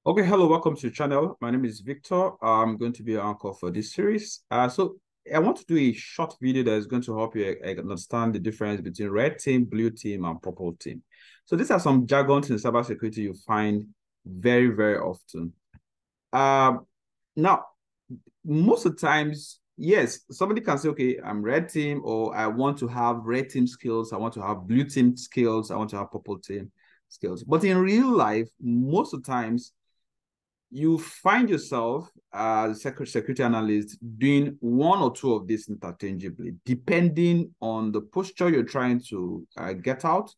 Okay, hello, welcome to the channel. My name is Victor. I'm going to be your anchor for this series. So I want to do a short video that is going to help you understand the difference between red team, blue team, and purple team. So these are some jargons in cybersecurity you find very, very often. Now, most of the times, yes, somebody can say, okay, I'm red team, or I want to have red team skills, I want to have blue team skills, I want to have purple team skills. But in real life, most of the times, you find yourself as a security analyst doing one or two of these interchangeably, depending on the posture you're trying to get out,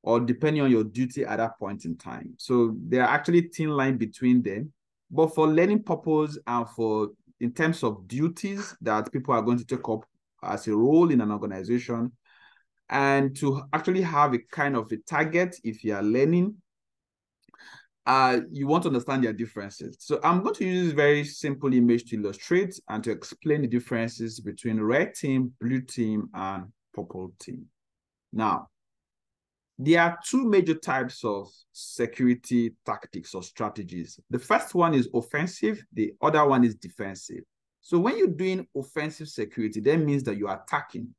or depending on your duty at that point in time. So there are actually thin line between them. But for learning purpose and for in terms of duties that people are going to take up as a role in an organization, and to actually have a kind of a target if you are learning, you want to understand their differences. So I'm going to use this very simple image to illustrate and to explain the differences between red team, blue team, and purple team. Now, there are two major types of security tactics or strategies. The first one is offensive, the other one is defensive. So when you're doing offensive security, that means that you are attacking.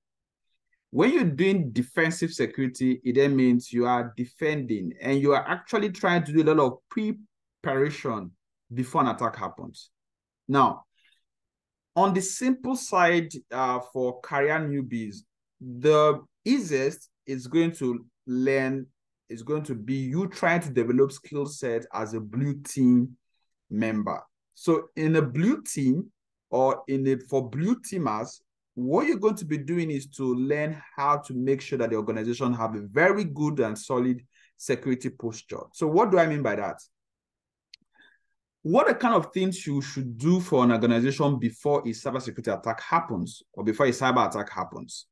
When you're doing defensive security, it then means you are defending and you are actually trying to do a lot of preparation before an attack happens. Now, on the simple side for career newbies, the easiest is going to be you trying to develop skill set as a blue team member. So in a blue team or for blue teamers, what you're going to be doing is to learn how to make sure that the organization have a very good and solid security posture. So what do I mean by that? What are kind of things you should do for an organization before a cybersecurity attack happens or before a cyber attack happens?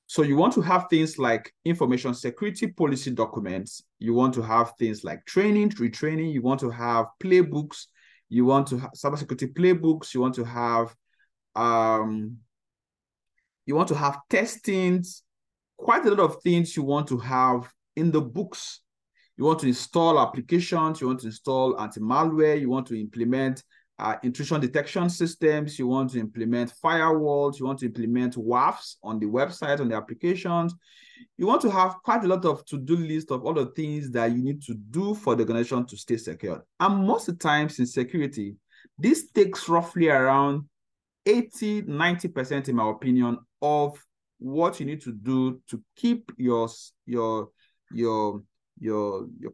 So you want to have things like information security policy documents. You want to have things like training, retraining. You want to have playbooks. You want to have cybersecurity playbooks. You want to have testings, quite a lot of things you want to have in the books. You want to install applications, you want to install anti-malware, you want to implement intrusion detection systems, you want to implement firewalls, you want to implement WAFs on the website, on the applications. You want to have quite a lot of to-do list of all the things that you need to do for the organization to stay secure. And most of the times in security, this takes roughly around 80–90%, in my opinion, of what you need to do to keep your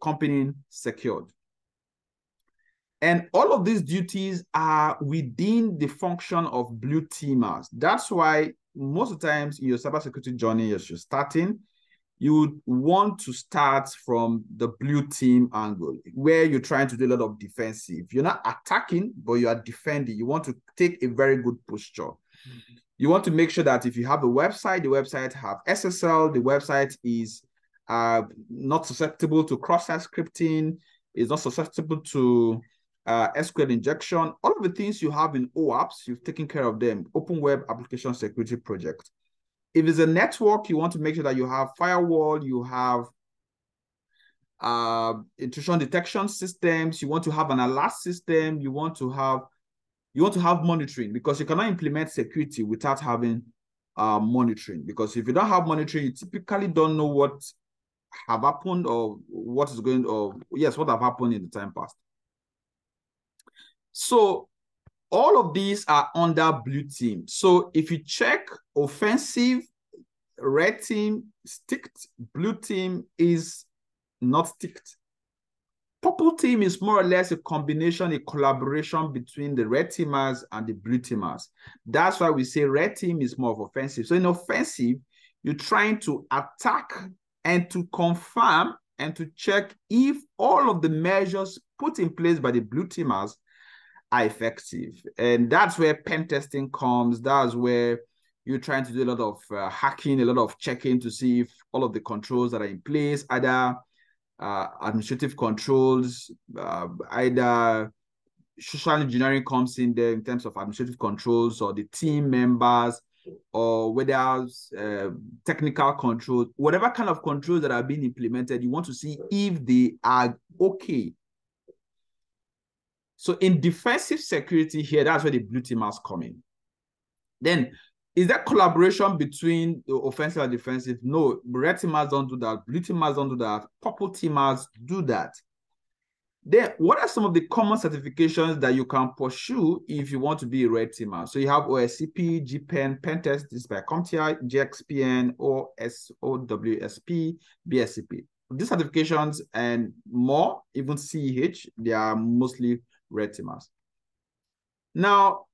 company secured. And all of these duties are within the function of blue teamers. That's why most of the times in your cybersecurity journey, as you're starting, you would want to start from the blue team angle, where you're trying to do a lot of defensive. You're not attacking, but you are defending. You want to take a very good posture. Mm-hmm. You want to make sure that if you have a website, the website have SSL, the website is not susceptible to cross-site scripting, is not susceptible to SQL injection. All of the things you have in OAPs, you've taken care of them. Open Web Application Security Project. If it's a network, you want to make sure that you have firewall, you have intrusion detection systems, you want to have an alert system, you want to have monitoring, because you cannot implement security without having monitoring. Because if you don't have monitoring, you typically don't know what have happened or what is going, or yes, what have happened in the time past. So all of these are under blue team. So if you check offensive, red team sticked, blue team is not sticked. Purple team is more or less a combination, a collaboration between the red teamers and the blue teamers. That's why we say red team is more of offensive. So in offensive, you're trying to attack and to confirm and to check if all of the measures put in place by the blue teamers are effective. And that's where pen testing comes. That's where you're trying to do a lot of hacking, a lot of checking to see if all of the controls that are in place, either administrative controls, either social engineering comes in there in terms of administrative controls, or the team members, or whether technical controls, whatever kind of controls that are being implemented, you want to see if they are okay So in defensive security here, that's where the blue teamers come in. Then, is there collaboration between the offensive and defensive? No, red teamers don't do that. Blue teamers don't do that. Purple teamers do that. Then, what are some of the common certifications that you can pursue if you want to be a red teamer? So you have OSCP, GPEN, Pentest, this by CompTIA, GXPN, OSOWSP, BSCP. These certifications and more, even CEH, they are mostly red teamers. Now,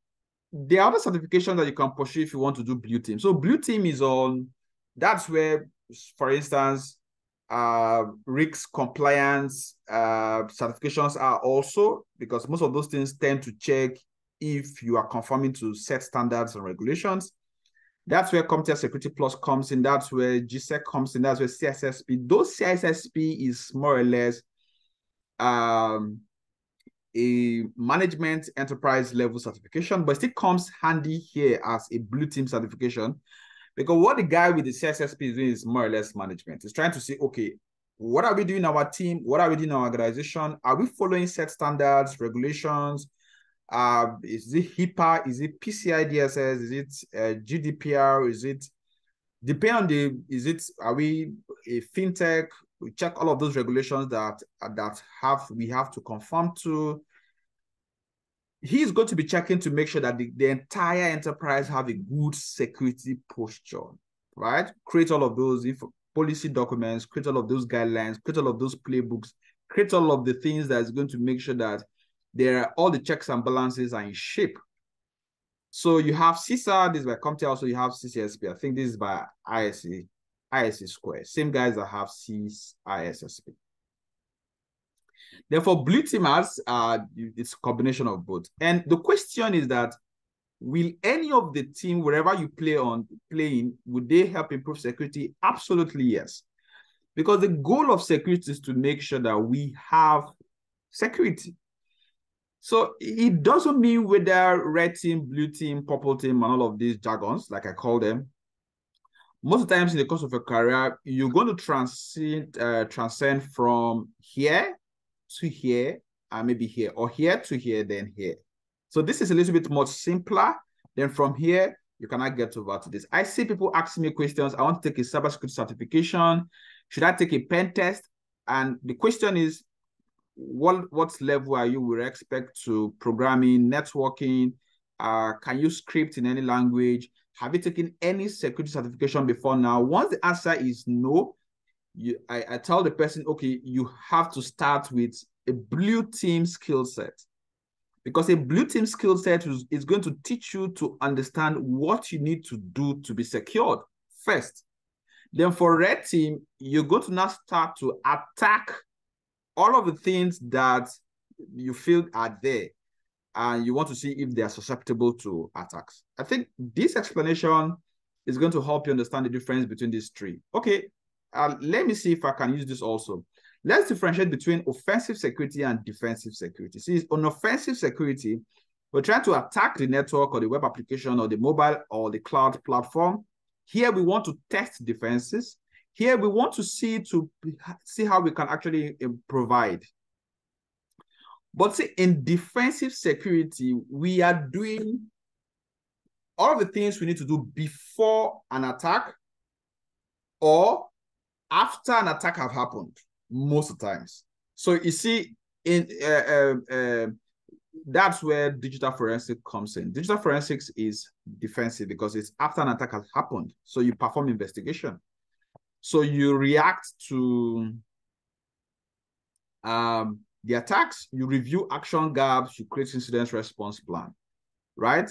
there are other certifications that you can pursue if you want to do blue team. So blue team is on, that's where, for instance, risk compliance certifications are also, because most of those things tend to check if you are conforming to set standards and regulations. That's where CompTIA Security Plus comes in. That's where GSEC comes in. That's where CSSP. Those CSSP is more or less a management enterprise level certification, but it still comes handy here as a blue team certification, because what the guy with the CSSP is doing is more or less management. He's trying to say, okay, what are we doing in our team? What are we doing in our organization? Are we following set standards, regulations? Is it HIPAA? Is it PCI DSS? Is it GDPR? Is it, depending on the, is it, are we a fintech? We check all of those regulations that we have to conform to. He's going to be checking to make sure that the entire enterprise have a good security posture, right? Create all of those policy documents, create all of those guidelines, create all of those playbooks, create all of the things that is going to make sure that all the checks and balances are in shape. So you have CISA, this is by CompTIA, also you have CCSP. I think this is by ISC Square. Same guys that have CISSP. Therefore, blue teamers, it's a combination of both. And the question is that, will any of the team, wherever you play in, would they help improve security? Absolutely yes. Because the goal of security is to make sure that we have security. So it doesn't mean whether red team, blue team, purple team, and all of these jargons, like I call them. Most of the times in the course of a career, you're going to transcend from here to here, and maybe here, or here to here, then here. So this is a little bit more simpler. Then from here, you cannot get over to this. I see people asking me questions. I want to take a cybersecurity certification. Should I take a pen test? And the question is, what level are you with respect to programming, networking? Can you script in any language? Have you taken any security certification before now? Once the answer is no, I tell the person, okay, you have to start with a blue team skill set, because a blue team skill set is going to teach you to understand what you need to do to be secured first. Then for red team, you're going to now start to attack all of the things that you feel are there, and you want to see if they are susceptible to attacks. I think this explanation is going to help you understand the difference between these three. Okay, let me see if I can use this also. Let's differentiate between offensive security and defensive security. See, on offensive security, we're trying to attack the network or the web application or the mobile or the cloud platform. Here, we want to test defenses. Here, we want to see how we can actually provide. But see, in defensive security, we are doing all of the things we need to do before an attack or after an attack have happened, most of the times. So you see, that's where digital forensics comes in. Digital forensics is defensive because it's after an attack has happened. So you perform investigation. So you react to the attacks, you review action gaps, you create incident response plan, right?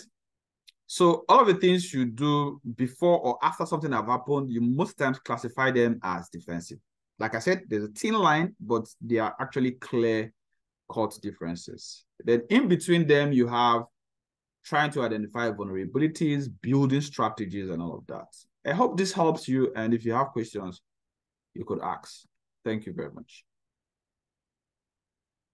So all of the things you do before or after something have happened, you most times classify them as defensive. Like I said, there's a thin line, but they are actually clear-cut differences. Then in between them, you have trying to identify vulnerabilities, building strategies, and all of that. I hope this helps you. And if you have questions, you could ask. Thank you very much.